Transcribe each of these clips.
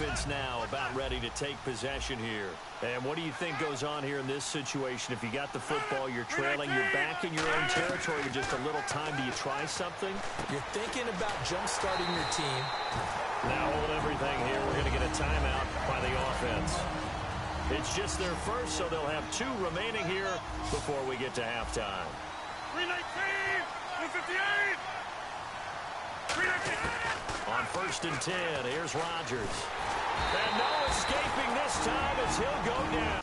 offense now about ready to take possession here. And what do you think goes on here in this situation? If you got the football, you're trailing, you're back in your own territory with just a little time. Do you try something? You're thinking about jump-starting your team. Now hold everything here. We're going to get a timeout by the offense. It's just their first, so they'll have 2 remaining here before we get to halftime. 319! 258! 319! On 1st and 10, here's Rodgers. And no escaping this time as he'll go down.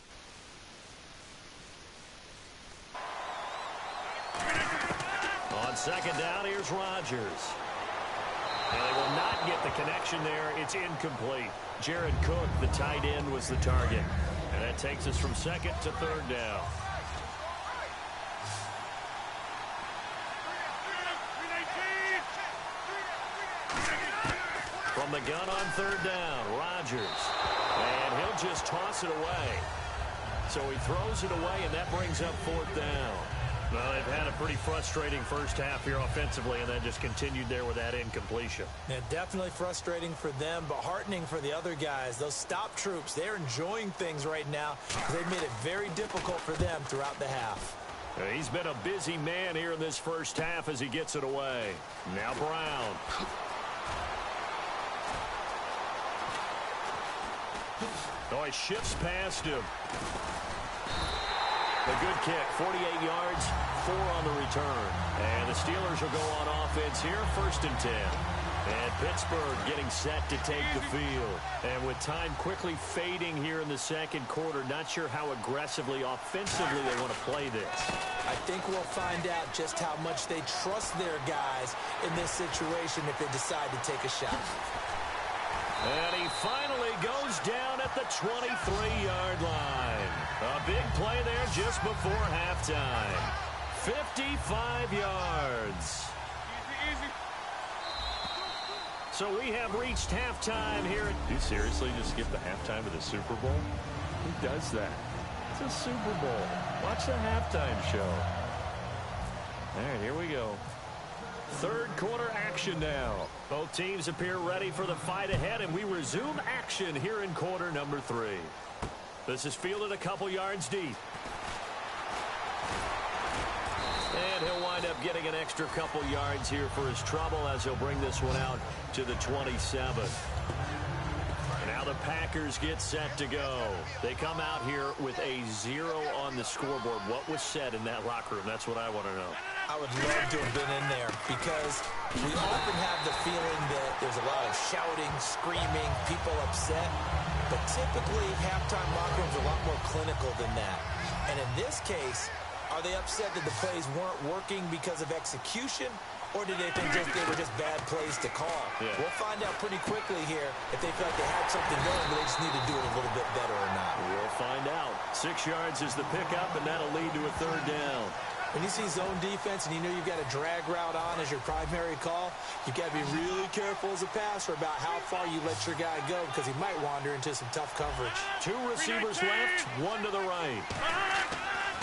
On 2nd down, here's Rodgers. And they will not get the connection there. It's incomplete. Jared Cook, the tight end, was the target. And that takes us from 2nd to 3rd down. From the gun on 3rd down, Rodgers. And he'll just toss it away. So he throws it away, and that brings up 4th down. Well, they've had a pretty frustrating first half here offensively, and then just continued there with that incompletion. Yeah, definitely frustrating for them, but heartening for the other guys. Those stop troops, they're enjoying things right now. They've made it very difficult for them throughout the half. He's been a busy man here in this first half as he gets it away. Now Brown. Oh, he shifts past him. A good kick, 48 yards, 4 on the return. And the Steelers will go on offense here, 1st and 10. And Pittsburgh getting set to take the field. And with time quickly fading here in the 2nd quarter, not sure how aggressively, offensively they want to play this. I think we'll find out just how much they trust their guys in this situation if they decide to take a shot. And he finally goes down at the 23-yard line. A big play there just before halftime. 55 yards. Easy. So we have reached halftime here. Do you seriously just skip the halftime of the Super Bowl? Who does that? It's a Super Bowl. Watch the halftime show. All right, here we go. 3rd quarter action now. Both teams appear ready for the fight ahead, and we resume action here in quarter number 3. This is fielded a couple yards deep. And he'll wind up getting an extra couple yards here for his trouble as he'll bring this one out to the 27. Now the Packers get set to go. They come out here with a 0 on the scoreboard. What was said in that locker room? That's what I want to know. I would love to have been in there because we often have the feeling that there's a lot of shouting, screaming, people upset. But typically, halftime locker rooms are a lot more clinical than that. And in this case, are they upset that the plays weren't working because of execution? Or did they think they were just bad plays to call? Yeah. We'll find out pretty quickly here if they felt like they had something going, but they just need to do it a little bit better or not. We'll find out. 6 yards is the pickup, and that'll lead to a 3rd down. When you see zone defense and you know you've got a drag route on as your primary call, you've got to be really careful as a passer about how far you let your guy go because he might wander into some tough coverage. 2 receivers left, 1 to the right.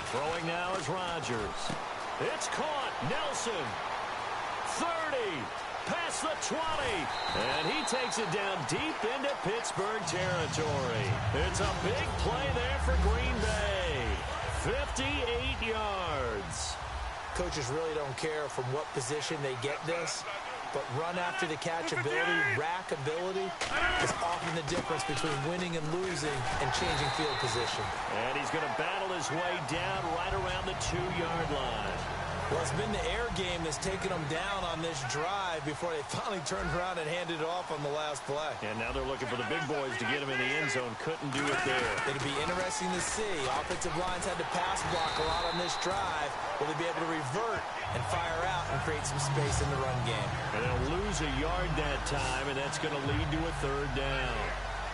Throwing now is Rodgers. It's caught. Nelson. 30. Past the 20. And he takes it down deep into Pittsburgh territory. It's a big play there for Green Bay. 58 yards. Coaches really don't care from what position they get this, but run after the catch ability, rack ability is often the difference between winning and losing and changing field position. And he's going to battle his way down right around the 2-yard line. Well, it's been the air game that's taken them down on this drive before they finally turned around and handed it off on the last play. And now they're looking for the big boys to get him in the end zone. Couldn't do it there. It'll be interesting to see. Offensive lines had to pass block a lot on this drive. Will they be able to revert and fire out and create some space in the run game? And they'll lose a yard that time, and that's going to lead to a 3rd down.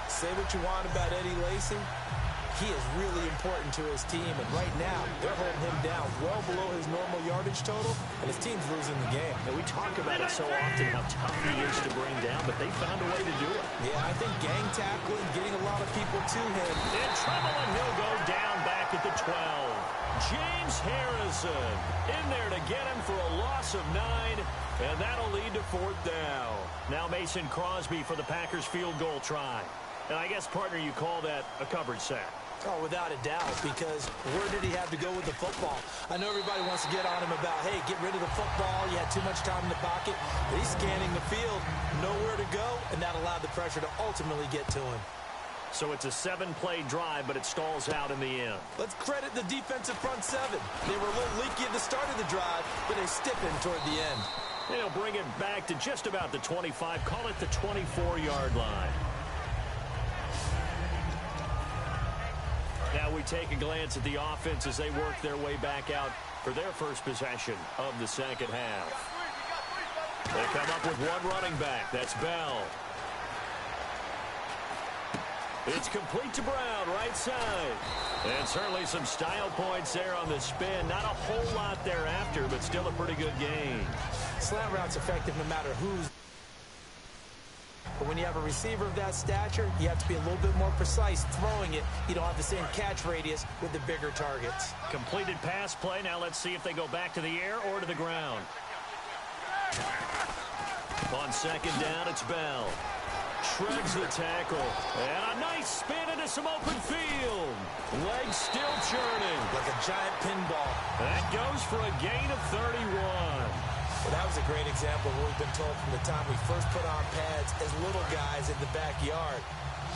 Say what you want about Eddie Lacy. He is really important to his team, and right now, they're holding him down well below his normal yardage total, and his team's losing the game. And we talk about it so often, how tough he is to bring down, but they found a way to do it. Yeah, I think gang tackling, getting a lot of people to him. In trouble, and he'll go down back at the 12. James Harrison in there to get him for a loss of 9, and that'll lead to 4th down. Now Mason Crosby for the Packers field goal try. And I guess, partner, you call that a covered sack. Oh, without a doubt, because where did he have to go with the football? I know everybody wants to get on him about, hey, get rid of the football. You had too much time in the pocket. But he's scanning the field, nowhere to go, and that allowed the pressure to ultimately get to him. So it's a 7-play drive, but it stalls out in the end. Let's credit the defensive front seven. They were a little leaky at the start of the drive, but they stiffened toward the end. They'll bring it back to just about the 25. Call it the 24-yard line. Now we take a glance at the offense as they work their way back out for their first possession of the second half. They come up with one running back. That's Bell. It's complete to Brown, right side. And certainly some style points there on the spin. Not a whole lot thereafter, but still a pretty good game. Slant route's effective no matter who's. But when you have a receiver of that stature, you have to be a little bit more precise throwing it. You don't have the same catch radius with the bigger targets. Completed pass play. Now let's see if they go back to the air or to the ground. On second down, it's Bell. Shreds the tackle. And a nice spin into some open field. Legs still churning. Like a giant pinball. That goes for a gain of 31. Well, that was a great example of what we've been told from the time we first put on pads as little guys in the backyard.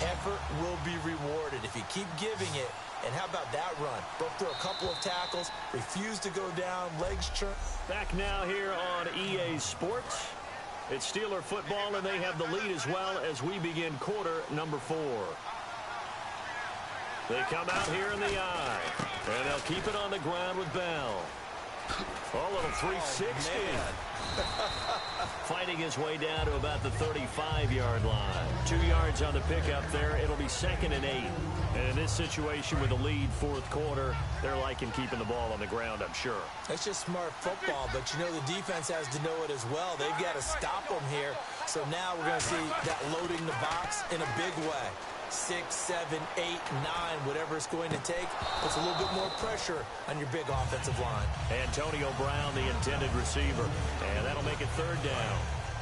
Effort will be rewarded if you keep giving it. And how about that run? Broke through a couple of tackles, refused to go down, legs churn. Back now here on EA Sports. It's Steeler football, and they have the lead as well as we begin quarter number 4. They come out here in the eye, and they'll keep it on the ground with Bell. Oh, a little 360. Fighting his way down to about the 35-yard line. 2 yards on the pickup there. It'll be 2nd and 8. And in this situation with the lead, fourth quarter, they're liking keeping the ball on the ground, I'm sure. That's just smart football, but you know the defense has to know it as well. They've got to stop them here. So now we're going to see that loading the box in a big way. 6, 7, 8, 9, whatever it's going to take. Puts a little bit more pressure on your big offensive line. Antonio Brown, the intended receiver. And that'll make it 3rd down.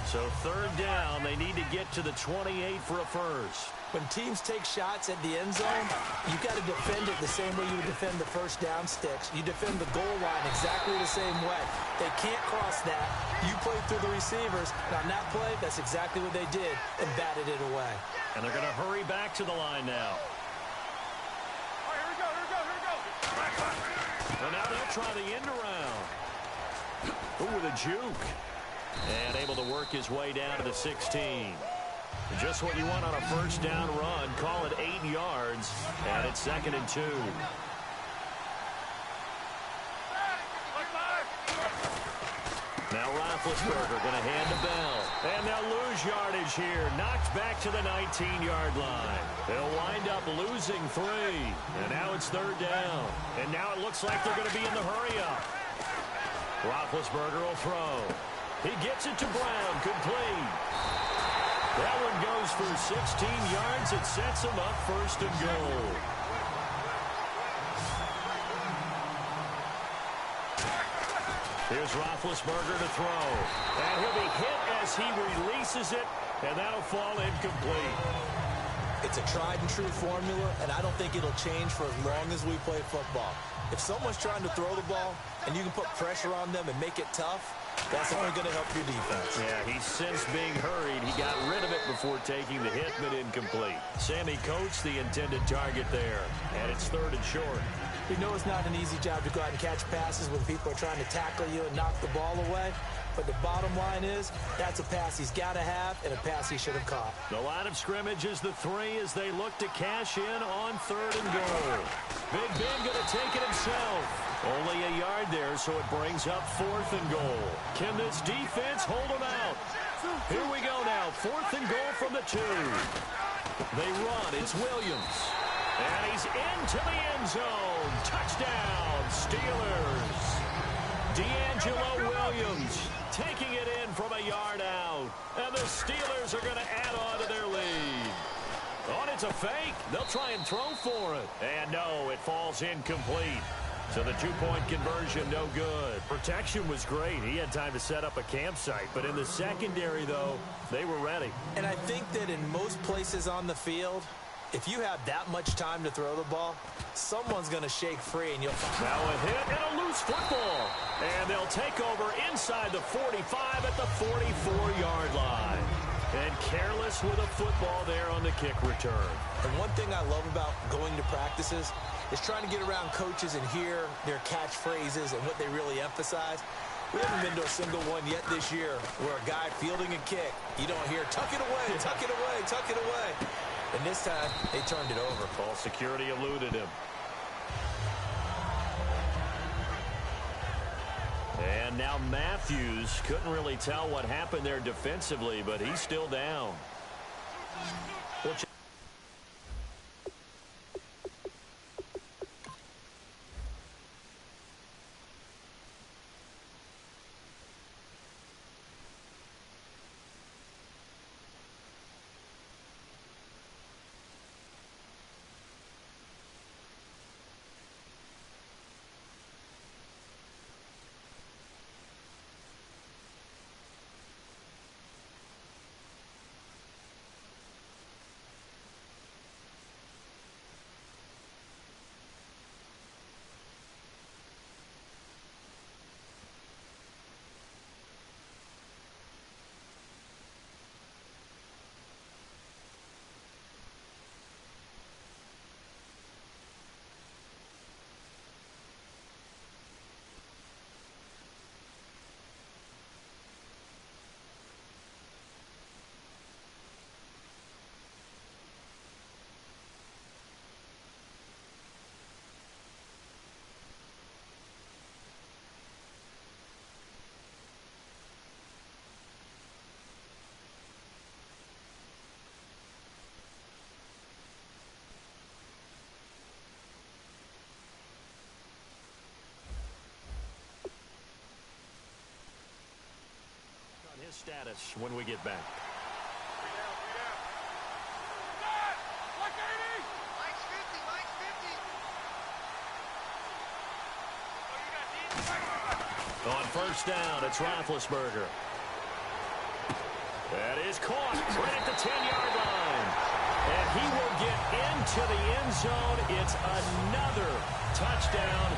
So 3rd down, they need to get to the 28 for a first. When teams take shots at the end zone, you've got to defend it the same way you would defend the first down sticks. You defend the goal line exactly the same way. They can't cross that. You play through the receivers. And on that play, that's exactly what they did and batted it away. And they're going to hurry back to the line now. All right, here we go, here we go, here we go. And now they'll try the end around. Ooh, with a juke. And able to work his way down to the 16. Just what you want on a first down run. Call it 8 yards. And it's 2nd and 2. Now Roethlisberger going to hand to Bell. And they'll lose yardage here. Knocked back to the 19-yard line. They'll wind up losing 3. And now it's 3rd down. And now it looks like they're going to be in the hurry-up. Roethlisberger will throw. He gets it to Brown. Complete. That one goes for 16 yards. It sets him up 1st and goal. Here's Roethlisberger to throw. And he'll be hit as he releases it, and that'll fall incomplete. It's a tried-and-true formula, and I don't think it'll change for as long as we play football. If someone's trying to throw the ball, and you can put pressure on them and make it tough, that's only going to help your defense. Yeah, he's since being hurried. He got rid of it before taking the hit, but incomplete. Sammy Coates, the intended target there, and it's 3rd and short. We know it's not an easy job to go out and catch passes when people are trying to tackle you and knock the ball away. But the bottom line is, that's a pass he's got to have and a pass he should have caught. The line of scrimmage is the 3 as they look to cash in on 3rd and goal. Big Ben going to take it himself. Only a yard there, so it brings up 4th and goal. Can this defense hold them out? Here we go now. 4th and goal from the 2. They run. It's Williams. And he's into the end zone. Touchdown, Steelers. D'Angelo Williams taking it in from a yard out. And the Steelers are going to add on to their lead. Oh, it's a fake. They'll try and throw for it. And no, it falls incomplete. So the 2-point conversion, no good. Protection was great. He had time to set up a campsite. But in the secondary, though, they were ready. And I think that in most places on the field, If you have that much time to throw the ball, someone's going to shake free, and you'll find... Now a hit and a loose football. And they'll take over inside the 45 at the 44-yard line. And careless with a football there on the kick return. And one thing I love about going to practices is trying to get around coaches and hear their catchphrases and what they really emphasize. We haven't been to a single one yet this year where a guy fielding a kick, you don't hear, tuck it away, tuck it away, tuck it away. And this time, they turned it over. Ball security eluded him. And now Matthews couldn't really tell what happened there defensively, but he's still down. Status when we get back. On first down, it's Roethlisberger. That is caught right at the 10-yard line. And he will get into the end zone. It's another touchdown.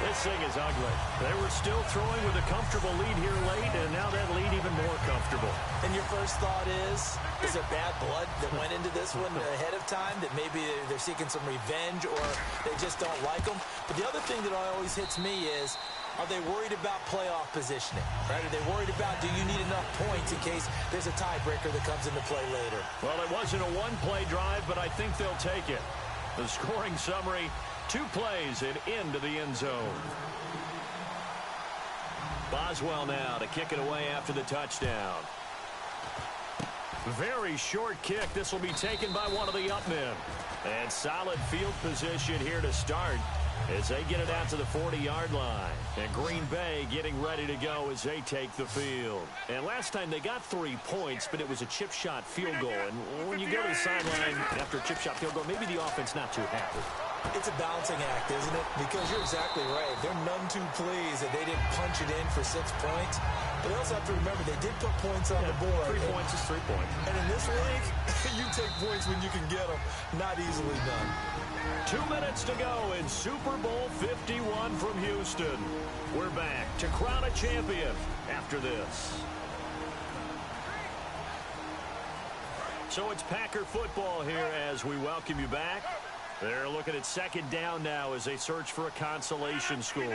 This thing is ugly. They were still throwing with a comfortable lead here late, and now that lead even more comfortable. And your first thought is there bad blood that went into this one ahead of time, that maybe they're seeking some revenge or they just don't like them? But the other thing that always hits me is, are they worried about playoff positioning? Right? Are they worried about, do you need enough points in case there's a tiebreaker that comes into play later? Well, it wasn't a one-play drive, but I think they'll take it. The scoring summary, 2 plays and into the end zone. Boswell now to kick it away after the touchdown. Very short kick. This will be taken by one of the up men. And solid field position here to start as they get it out to the 40-yard line. And Green Bay getting ready to go as they take the field. And last time they got 3 points, but it was a chip shot field goal. And when you go to the sideline after a chip shot field goal, maybe the offense not too happy. It's a balancing act, isn't it? Because you're exactly right. They're none too pleased that they didn't punch it in for 6 points. But they also have to remember they did put points on the board. 3 points is 3 points. And in this league, you take points when you can get them. Not easily done. 2 minutes to go in Super Bowl 51 from Houston. We're back to crown a champion after this. So it's Packer football here as we welcome you back. They're looking at second down now as they search for a consolation score.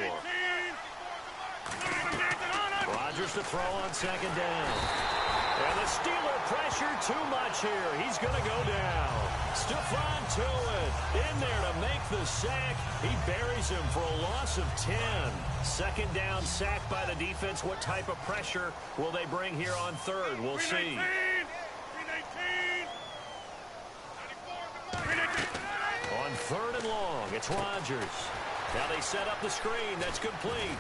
Rodgers to throw on second down. And the Steeler pressure too much here. He's going to go down. Stephon Tuitt in there to make the sack. He buries him for a loss of 10. Second down sack by the defense. What type of pressure will they bring here on third? We'll see. On third and long, it's Rodgers. Now they set up the screen. That's complete.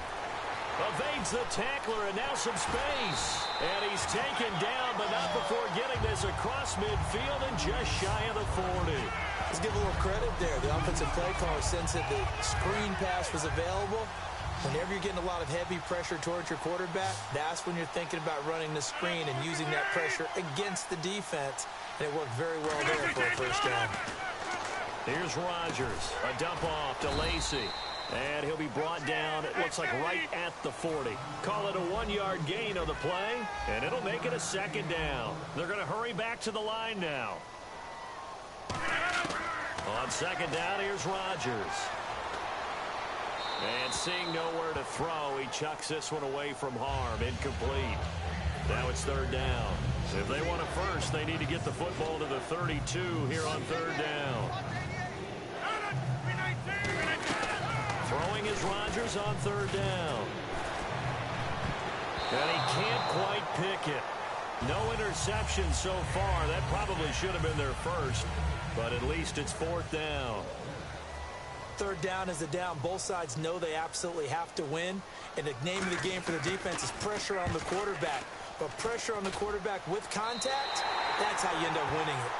Evades the tackler, and now some space. And he's taken down, but not before getting this across midfield and just shy of the 40. Let's give a little credit there. The offensive play caller, since that the screen pass was available, whenever you're getting a lot of heavy pressure towards your quarterback, that's when you're thinking about running the screen and using that pressure against the defense. And it worked very well there for a first down. Here's Rodgers. A dump off to Lacy. And he'll be brought down, it looks like right at the 40. Call it a 1-yard gain on the play, and it'll make it a second down. They're going to hurry back to the line now. On second down, here's Rodgers. And seeing nowhere to throw, he chucks this one away from harm. Incomplete. Now it's third down. If they want it first, they need to get the football to the 32 here on third down. Throwing is Rodgers on third down. And he can't quite pick it. No interception so far. That probably should have been their first, but at least it's fourth down. Third down is a down. Both sides know they absolutely have to win, and the name of the game for the defense is pressure on the quarterback. But pressure on the quarterback with contact, that's how you end up winning it.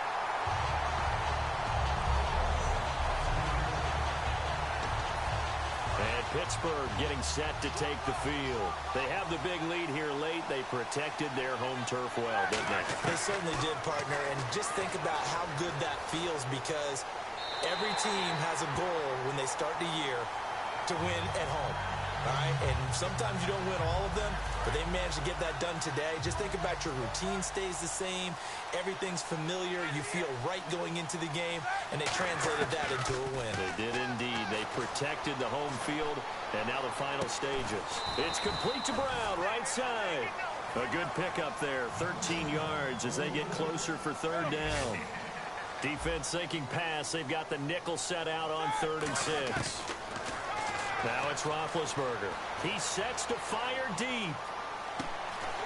And Pittsburgh getting set to take the field. They have the big lead here late. They protected their home turf well, didn't they? They certainly did, partner. And just think about how good that feels, because every team has a goal when they start the year to win at home. All right? And sometimes you don't win all of them, but they managed to get that done today. Just think about your routine stays the same. Everything's familiar. You feel right going into the game, and they translated that into a win. They did indeed. They protected the home field, and now the final stages. It's complete to Brown, right side. A good pickup there, 13 yards as they get closer for third down. Defense sinking pass. They've got the nickel set out on 3rd and 6. Now it's Roethlisberger. He sets to fire deep.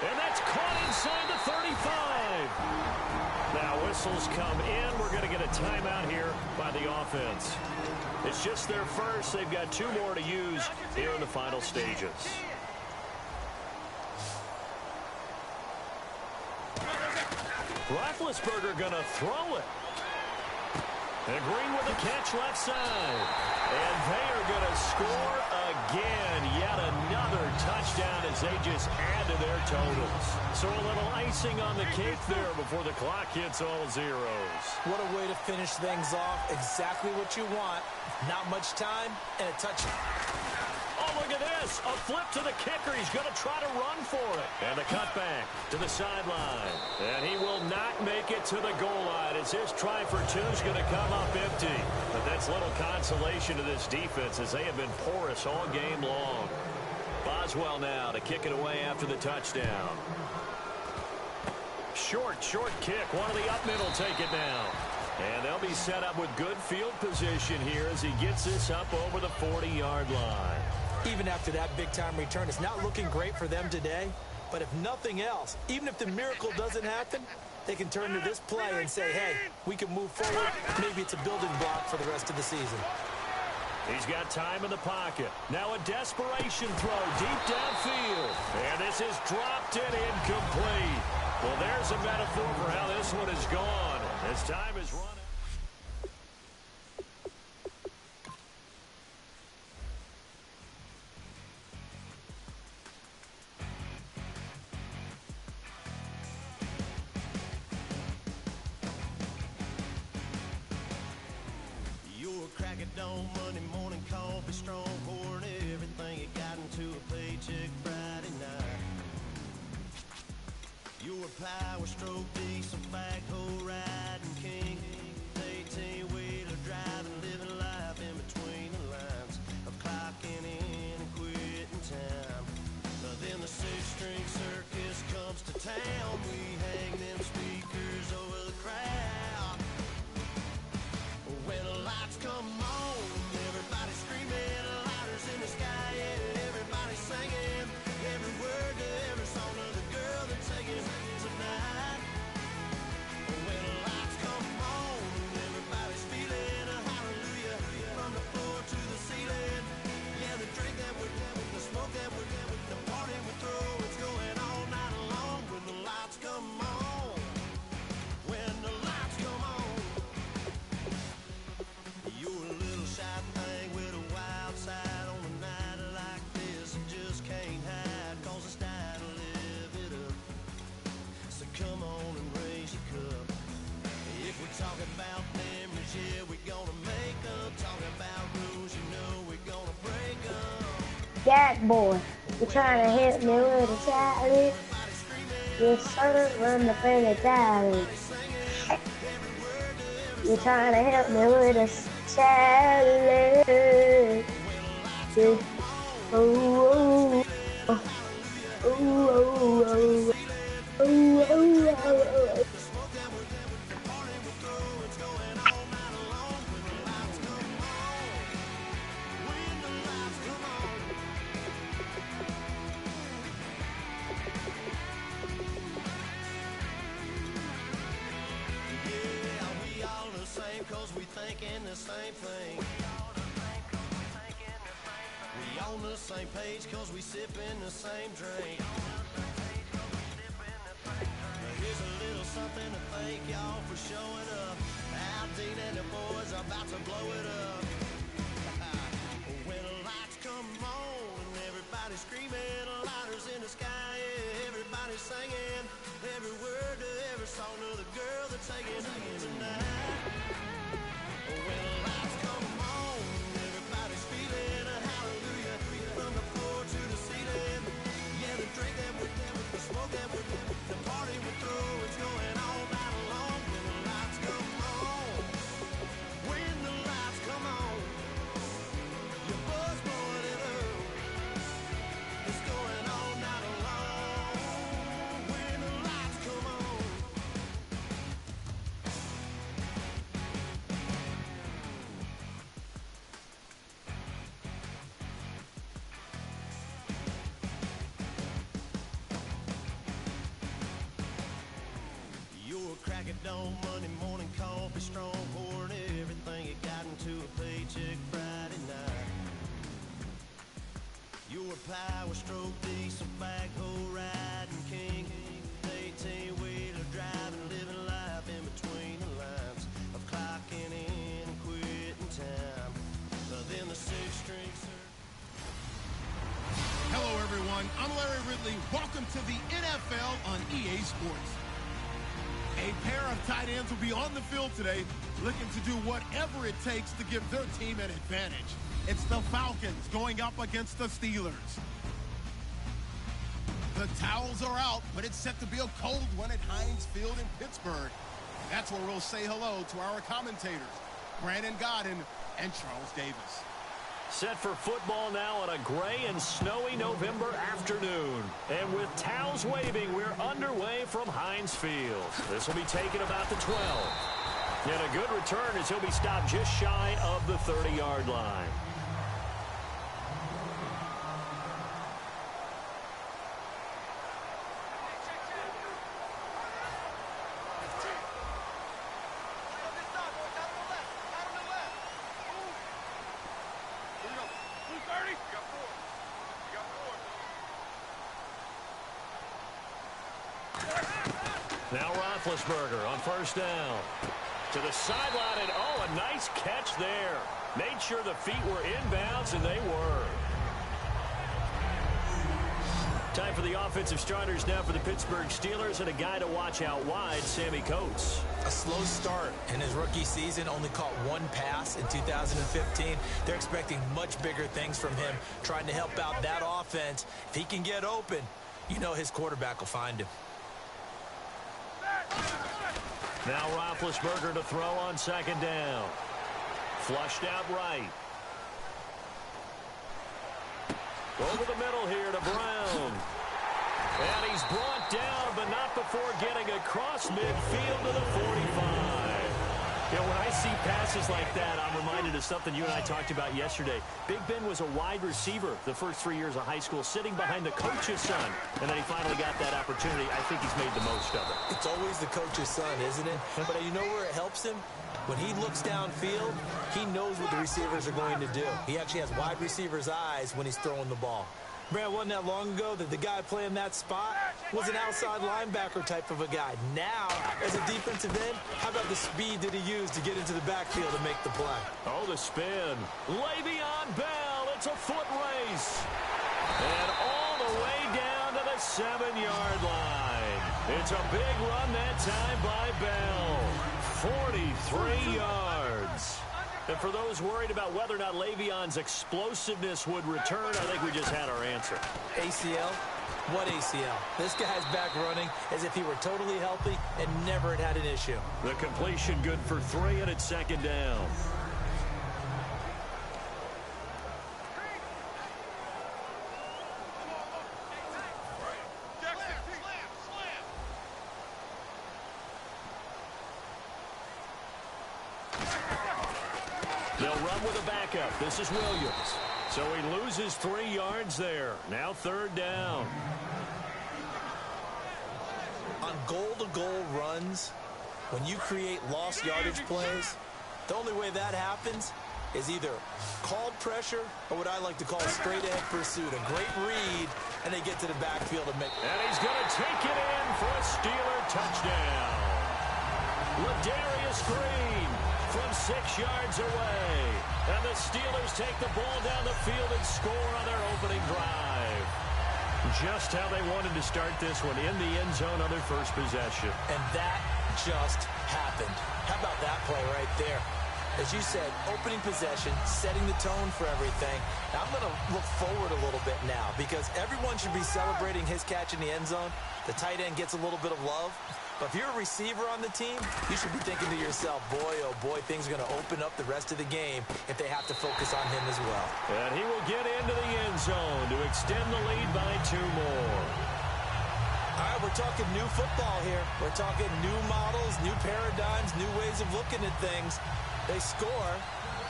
And that's caught inside the 35. Now whistles come in. We're going to get a timeout here by the offense. It's just their first. They've got 2 more to use here in the final stages. Roethlisberger going to throw it. And Green with a catch left side. And they are going to score again. Yet another touchdown as they just add to their totals. So a little icing on the cake there before the clock hits all zeros. What a way to finish things off. Exactly what you want. Not much time and a touchdown. Oh, look at this. A flip to the kicker. He's going to try to run for it. And the cutback to the sideline. And he will not make it to the goal line as his try for 2 is going to come up empty. But that's little consolation to this defense as they have been porous all game long. Boswell now to kick it away after the touchdown. Short kick. One of the up middle take it now. And they'll be set up with good field position here as he gets this up over the 40-yard line. Even after that big-time return, it's not looking great for them today. But if nothing else, even if the miracle doesn't happen, they can turn to this play and say, hey, we can move forward. Maybe it's a building block for the rest of the season. He's got time in the pocket. Now a desperation throw deep downfield. And this is dropped and incomplete. Well, there's a metaphor for how this one is gone. As time is running. Crack of dawn, Monday morning coffee, strong pouring everything you got into a paycheck Friday night. Your power stroke, diesel backhoe riding king, 18-wheeler driving, living life in between the lines of clocking in and quitting time. Then the 6-string circus comes to town. We hang them speakers over the crowd. When the lights come on, everybody screaming, lighters in the sky, and everybody singing every word to every song of the girl they're taking tonight. When the lights That boy, you trying to hit me with a challenge? Yes, sir, run the family challenge. You trying to help me with a challenge? Yeah. Oh, oh, oh, oh, oh, oh, oh, oh, oh. Cause we thinking the same thing. We on the same page cause we sipping the same drink. Here's a little something to thank y'all for showing up. Al Dean and the boys are about to blow it up. When the lights come on and everybody's screaming, lighters in the sky, yeah, everybody's singing every word to every song of the girl they're taking tonight. When the lights come on, everybody's feeling a hallelujah from the floor to the ceiling. Yeah, the drink that we're doing, the smoke that we're doing, the party we're through, it's going all night long. When the lights come on, when the lights come on, your buzz blowing it up. It's going all night long. When the lights come on. You're a crack at dawn, Monday morning coffee, strong pouring everything you got into a paycheck Friday night. You're a power stroke, diesel backhoe riding king, 18-wheeler driving, living life in between the lines of clocking in and quitting time. Then the six-string. Hello, everyone. I'm Larry Ridley. Welcome to the NFL on EA Sports. A pair of tight ends will be on the field today looking to do whatever it takes to give their team an advantage. It's the Falcons going up against the Steelers. The towels are out, but it's set to be a cold one at Heinz Field in Pittsburgh. That's where we'll say hello to our commentators, Brandon Godden and Charles Davis. Set for football now on a gray and snowy November afternoon. And with towels waving, we're underway from Heinz Field. This will be taken about the 12. And a good return as he'll be stopped just shy of the 30-yard line. Now Roethlisberger on first down. To the sideline, and oh, a nice catch there. Made sure the feet were inbounds, and they were. Time for the offensive starters now for the Pittsburgh Steelers, and a guy to watch out wide, Sammy Coates. A slow start in his rookie season, only caught one pass in 2015. They're expecting much bigger things from him, trying to help out that offense. If he can get open, you know his quarterback will find him. Now Roethlisberger to throw on second down. Flushed out right. Over the middle here to Brown. And he's brought down, but not before getting across midfield to the 45. You know, when I see passes like that, I'm reminded of something you and I talked about yesterday. Big Ben was a wide receiver the first 3 years of high school, sitting behind the coach's son. And then he finally got that opportunity. I think he's made the most of it. It's always the coach's son, isn't it? But you know where it helps him? When he looks downfield, he knows what the receivers are going to do. He actually has wide receivers' eyes when he's throwing the ball. Brad, wasn't that long ago that the guy playing that spot was an outside linebacker type of a guy. Now, as a defensive end, how about the speed that he used to get into the backfield and make the play? Oh, the spin. Le'Veon Bell. It's a foot race. And all the way down to the 7-yard line. It's a big run that time by Bell. 43 yards. And for those worried about whether or not Le'Veon's explosiveness would return, I think we just had our answer. ACL? What ACL? This guy's back running as if he were totally healthy and never had an issue. The completion good for 3, and it's second down. They'll run with a backup. This is Williams. So he loses 3 yards there. Now third down. On goal-to-goal runs, when you create lost yardage plays, the only way that happens is either called pressure or what I like to call straight-ahead pursuit. A great read, and they get to the backfield and make... And he's going to take it in for a Steeler touchdown. Ladarius Green from 6 yards away. And the Steelers take the ball down the field and score on their opening drive. Just how they wanted to start this one, in the end zone on their first possession. And that just happened. How about that play right there? As you said, opening possession, setting the tone for everything. Now I'm going to look forward a little bit now because everyone should be celebrating his catch in the end zone. The tight end gets a little bit of love. But if you're a receiver on the team, you should be thinking to yourself, boy, oh boy, things are going to open up the rest of the game if they have to focus on him as well. And he will get into the end zone to extend the lead by 2 more. All right, we're talking new football here. We're talking new models, new paradigms, new ways of looking at things. They score,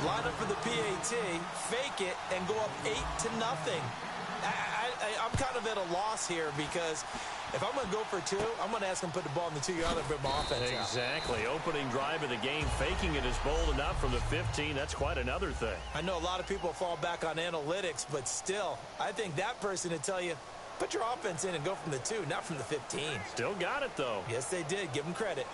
line up for the PAT, fake it, and go up 8-0. I'm kind of at a loss here because if I'm going to go for 2, I'm going to ask him to put the ball in the 2-yard line and bring my offense out. Exactly. Opening drive of the game, faking it is bold enough from the 15. That's quite another thing. I know a lot of people fall back on analytics, but still, I think that person would tell you, put your offense in and go from the 2, not from the 15. Still got it, though. Yes, they did. Give them credit.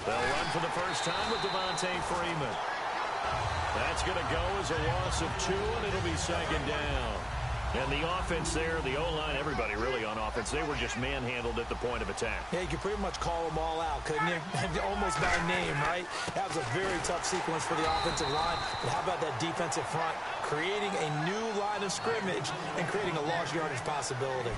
They'll run for the first time with Devontae Freeman. That's going to go as a loss of 2, and it'll be second down. And the offense there, the O-line, everybody really on offense, they were just manhandled at the point of attack. Yeah, you could pretty much call them all out, couldn't you? Almost by name, right? That was a very tough sequence for the offensive line. But how about that defensive front? Creating a new line of scrimmage and creating a lost yardage possibility.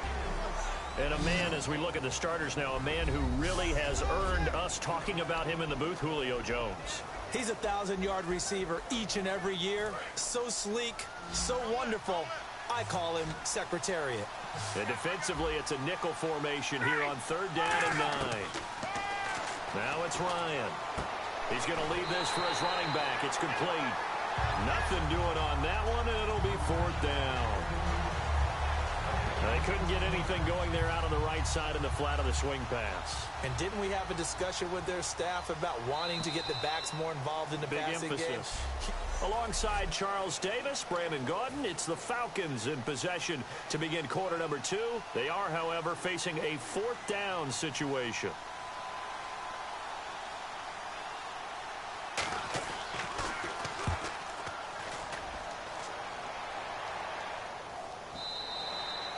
And a man, as we look at the starters now, a man who really has earned us talking about him in the booth, Julio Jones. He's a 1,000-yard receiver each and every year. So sleek, so wonderful. I call him Secretariat. And defensively, it's a nickel formation here on third down and 9. Now it's Ryan. He's going to leave this for his running back. It's complete. Nothing doing on that one, and it'll be 4th down. They couldn't get anything going there out on the right side in the flat of the swing pass. And didn't we have a discussion with their staff about wanting to get the backs more involved in the passing game? Alongside Charles Davis, Brandon Gaudin, it's the Falcons in possession to begin quarter number 2. They are, however, facing a 4th down situation.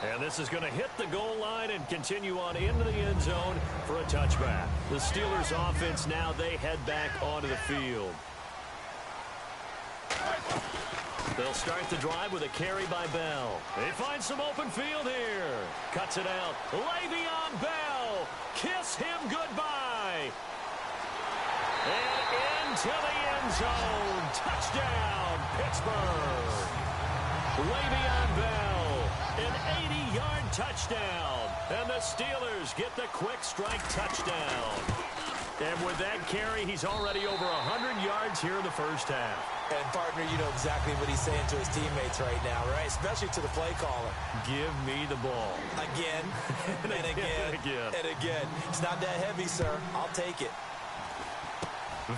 And this is going to hit the goal line and continue on into the end zone for a touchback. The Steelers offense now, they head back onto the field. They'll start the drive with a carry by Bell. They find some open field here. Cuts it out. Le'Veon Bell. Kiss him goodbye. And into the end zone. Touchdown, Pittsburgh. Le'Veon Bell. An 80-yard touchdown. And the Steelers get the quick strike touchdown. And with that carry, he's already over 100 yards here in the first half. And, partner, you know exactly what he's saying to his teammates right now, right? Especially to the play caller. Give me the ball. Again, and again, and again. It's not that heavy, sir. I'll take it.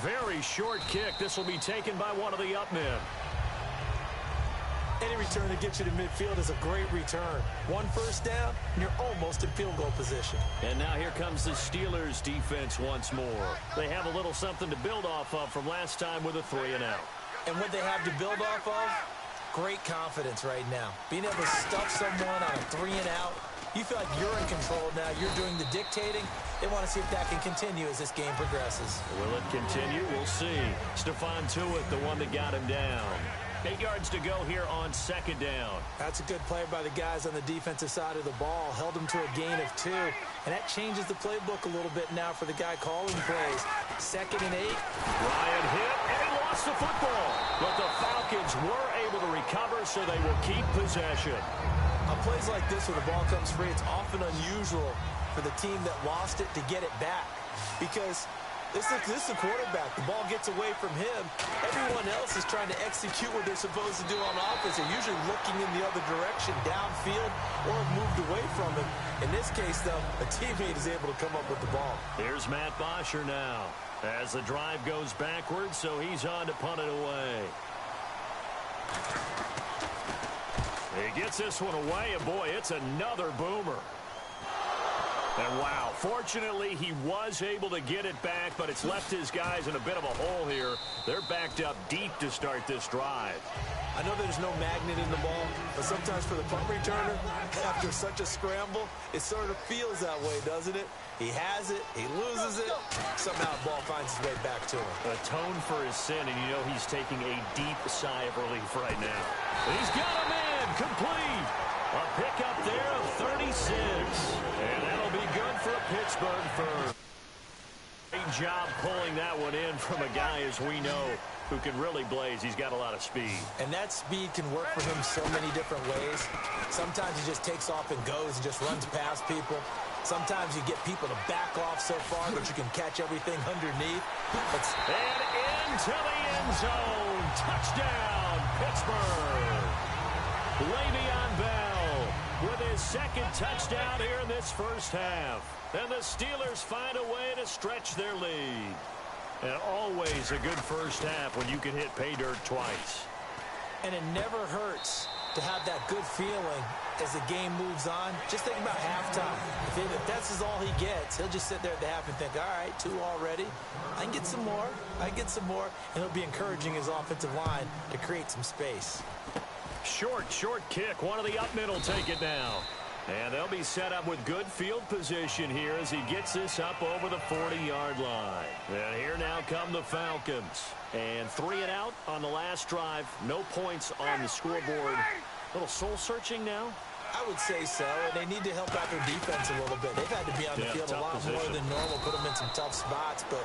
Very short kick. This will be taken by one of the up men. Any return to get you to midfield is a great return. 1 first down, and you're almost in field goal position. And now here comes the Steelers defense once more. They have a little something to build off of from last time with a 3-and-out. And what they have to build off of? great confidence right now. Being able to stuff someone on a 3-and-out. You feel like you're in control now. You're doing the dictating. They want to see if that can continue as this game progresses. Will it continue? We'll see. Stephon Tuitt, the one that got him down. 8 yards to go here on second down. That's a good play by the guys on the defensive side of the ball. Held them to a gain of 2. And that changes the playbook a little bit now for the guy calling plays. 2nd and 8. Ryan hit, and he lost the football. But the Falcons were able to recover, so they will keep possession. On plays like this where the ball comes free, it's often unusual for the team that lost it to get it back. Because this is a quarterback. The ball gets away from him. Everyone else is trying to execute what they're supposed to do on offense. They're usually looking in the other direction, downfield, or have moved away from him. In this case, though, a teammate is able to come up with the ball. Here's Matt Bosher now as the drive goes backwards, so he's on to punt it away. He gets this one away, and boy, it's another boomer. And wow, fortunately, he was able to get it back, but it's left his guys in a bit of a hole here. They're backed up deep to start this drive. I know there's no magnet in the ball, but sometimes for the punt returner, after such a scramble, it sort of feels that way, doesn't it? He has it, he loses it, somehow the ball finds its way back to him. Atone for his sin, and you know he's taking a deep sigh of relief right now. He's got a man, complete. A pickup there of 36. And that'll be good for Pittsburgh first. Great job pulling that one in from a guy, as we know, who can really blaze. He's got a lot of speed. And that speed can work for him so many different ways. Sometimes he just takes off and goes and just runs past people. Sometimes you get people to back off so far that you can catch everything underneath. And into the end zone. Touchdown, Pittsburgh. Le'Veon Bell with his second touchdown here in this first half. And the Steelers find a way to stretch their lead. And always a good first half when you can hit pay dirt twice. And it never hurts to have that good feeling as the game moves on. Just think about halftime. If that's all he gets, he'll just sit there at the half and think, all right, 2 already. I can get some more. I can get some more. And he'll be encouraging his offensive line to create some space. Short kick. One of the up middle take it now. And they'll be set up with good field position here as he gets this up over the 40-yard line. And here now come the Falcons. And 3 and out on the last drive. No points on the scoreboard. A little soul-searching now? I would say so, and they need to help out their defense a little bit. They've had to be on the field a lot more than normal, put them in some tough spots. But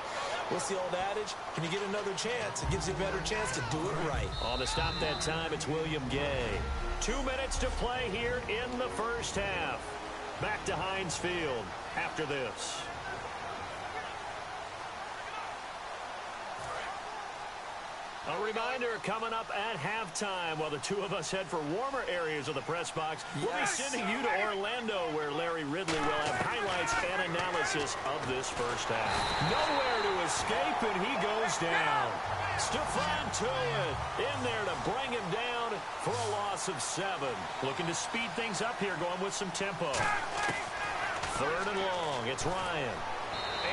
what's the old adage? Can you get another chance? It gives you a better chance to do it right. On the stop that time, it's William Gay. 2 minutes to play here in the first half. Back to Heinz Field after this. A reminder coming up at halftime while the two of us head for warmer areas of the press box. We'll be sending you to Orlando where Larry Ridley will have highlights and analysis of this first half. Nowhere to escape, and he goes down. Stephon Tuitt in there to bring him down for a loss of 7. Looking to speed things up here, going with some tempo. 3rd and long. It's Ryan.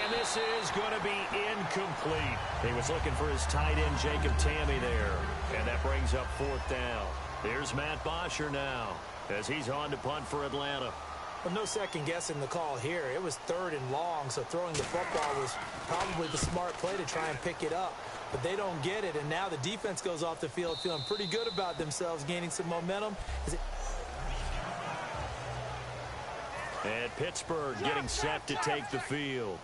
And this is going to be incomplete. He was looking for his tight end, Jacob Tamme, there. And that brings up 4th down. Here's Matt Bosher now as he's on to punt for Atlanta. Well, no second guessing the call here. It was 3rd and long, so throwing the football was probably the smart play to try and pick it up. But they don't get it, and now the defense goes off the field feeling pretty good about themselves, gaining some momentum. And Pittsburgh getting set to take the field.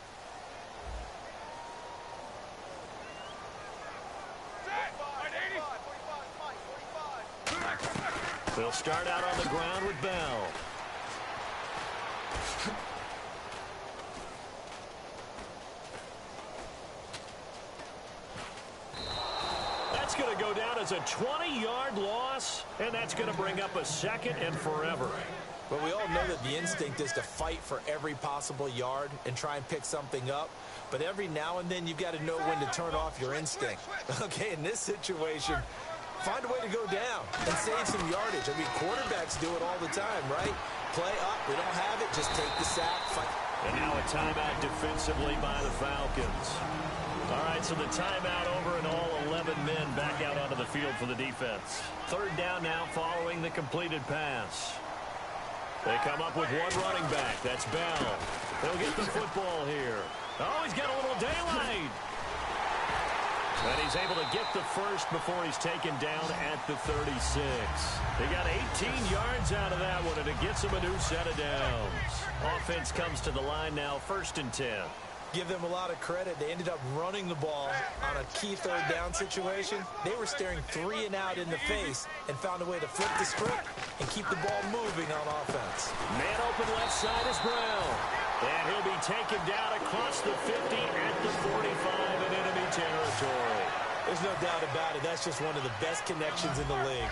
They'll start out on the ground with Bell. That's going to go down as a 20-yard loss, and that's going to bring up a 2nd and forever. But we all know that the instinct is to fight for every possible yard and try and pick something up. But every now and then you've got to know when to turn off your instinct. Okay, in this situation, find a way to go down and save some yardage. I mean, quarterbacks do it all the time, right? Play up, we don't have it, just take the sack, fight. And now a timeout defensively by the Falcons. All right, so the timeout over and all 11 men back out onto the field for the defense. Third down now following the completed pass. They come up with one running back. That's Bell. He'll get the football here. Oh, he's got a little daylight. And he's able to get the first before he's taken down at the 36. They got 18 yards out of that one, and it gets him a new set of downs. Offense comes to the line now, 1st and 10. Give them a lot of credit. They ended up running the ball on a key third down situation. They were staring 3 and out in the face and found a way to flip the script and keep the ball moving on offense. Man open left side is Brown. And he'll be taken down across the 50 at the 45 in enemy territory. There's no doubt about it. That's just one of the best connections in the league.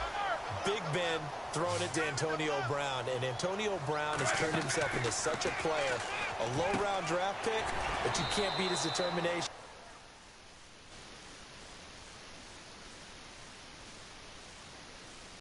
Big Ben throwing it to Antonio Brown, and Antonio Brown has turned himself into such a player. A low-round draft pick, but you can't beat his determination.